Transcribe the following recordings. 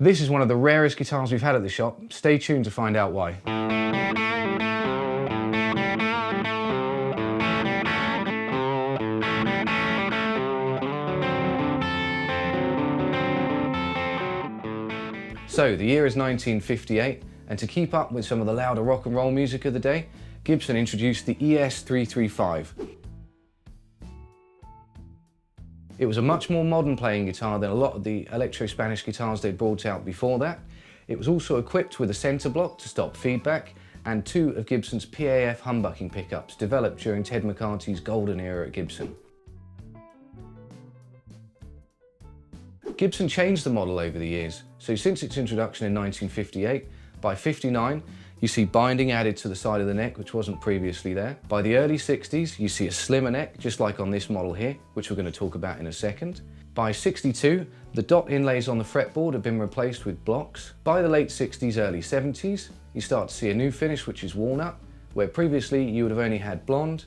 This is one of the rarest guitars we've had at the shop. Stay tuned to find out why. So, the year is 1958, and to keep up with some of the louder rock and roll music of the day, Gibson introduced the ES-335. It was a much more modern playing guitar than a lot of the electro-Spanish guitars they'd brought out before that. It was also equipped with a centre block to stop feedback and two of Gibson's PAF humbucking pickups developed during Ted McCarty's golden era at Gibson. Gibson changed the model over the years, so since its introduction in 1958, by 59 you see binding added to the side of the neck, which wasn't previously there. By the early 60s, you see a slimmer neck, just like on this model here, which we're going to talk about in a second. By 62, the dot inlays on the fretboard have been replaced with blocks. By the late 60s, early 70s, you start to see a new finish, which is walnut, where previously you would have only had blonde,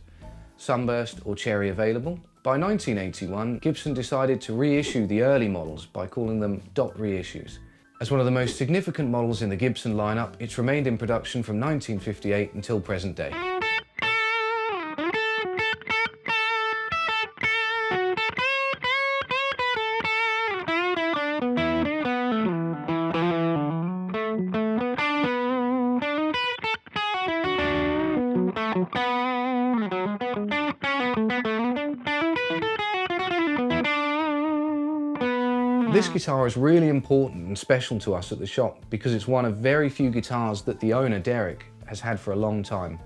sunburst or cherry available. By 1981, Gibson decided to reissue the early models by calling them dot reissues. As one of the most significant models in the Gibson lineup, it's remained in production from 1958 until present day. This guitar is really important and special to us at the shop because it's one of very few guitars that the owner, Derek, has had for a long time.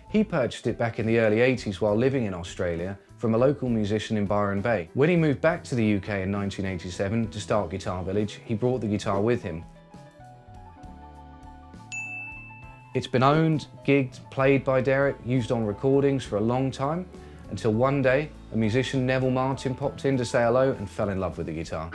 He purchased it back in the early 80s while living in Australia from a local musician in Byron Bay. When he moved back to the UK in 1987 to start Guitar Village, he brought the guitar with him. It's been owned, gigged, played by Derek, used on recordings for a long time, until one day a musician, Neville Martin, popped in to say hello and fell in love with the guitar.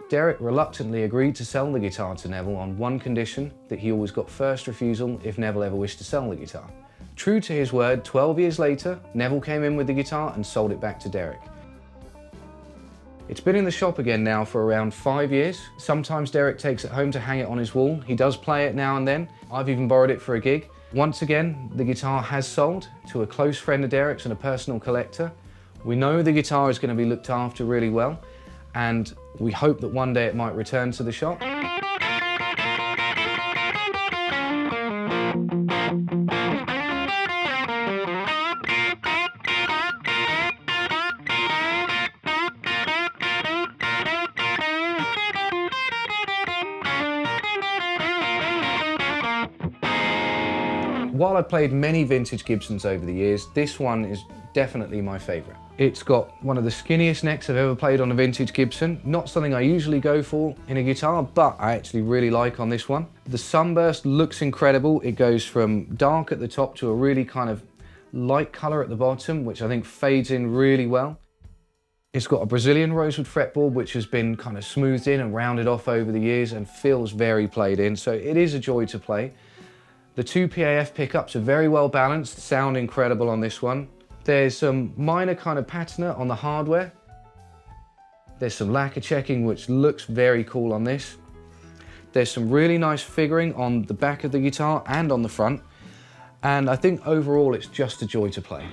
Derek reluctantly agreed to sell the guitar to Neville on one condition, that he always got first refusal if Neville ever wished to sell the guitar. True to his word, 12 years later, Neville came in with the guitar and sold it back to Derek. It's been in the shop again now for around 5 years. Sometimes Derek takes it home to hang it on his wall. He does play it now and then. I've even borrowed it for a gig. Once again, the guitar has sold to a close friend of Derek's and a personal collector. We know the guitar is going to be looked after really well, and we hope that one day it might return to the shop. While I've played many vintage Gibsons over the years, this one is definitely my favourite. It's got one of the skinniest necks I've ever played on a vintage Gibson. Not something I usually go for in a guitar, but I actually really like on this one. The sunburst looks incredible. It goes from dark at the top to a really kind of light colour at the bottom, which I think fades in really well. It's got a Brazilian rosewood fretboard, which has been kind of smoothed in and rounded off over the years and feels very played in, so it is a joy to play. The two PAF pickups are very well balanced, sound incredible on this one. There's some minor kind of patina on the hardware. There's some lacquer checking, which looks very cool on this. There's some really nice figuring on the back of the guitar and on the front. And I think overall it's just a joy to play.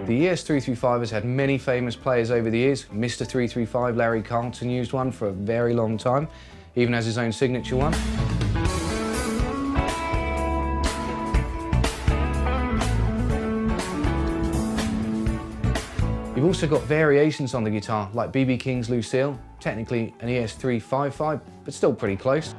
The ES-335 has had many famous players over the years. Mr. 335, Larry Carlton, used one for a very long time, even has his own signature one. You've also got variations on the guitar, like B.B. King's Lucille, technically an ES-355, but still pretty close.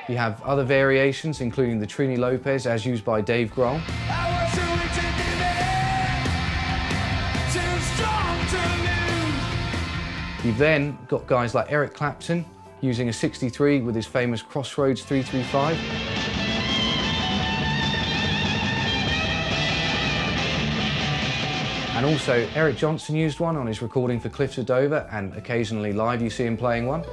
You have other variations, including the Trini Lopez, as used by Dave Grohl. You've then got guys like Eric Clapton using a 63 with his famous Crossroads 335. And also Eric Johnson used one on his recording for Cliffs of Dover, and occasionally live you see him playing one.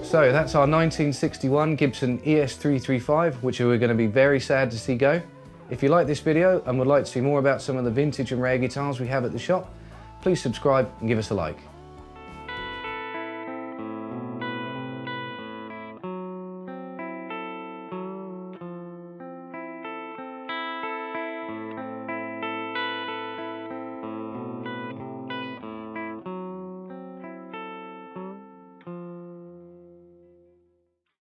So that's our 1961 Gibson ES-335, which we're going to be very sad to see go. If you like this video and would like to see more about some of the vintage and rare guitars we have at the shop, please subscribe and give us a like.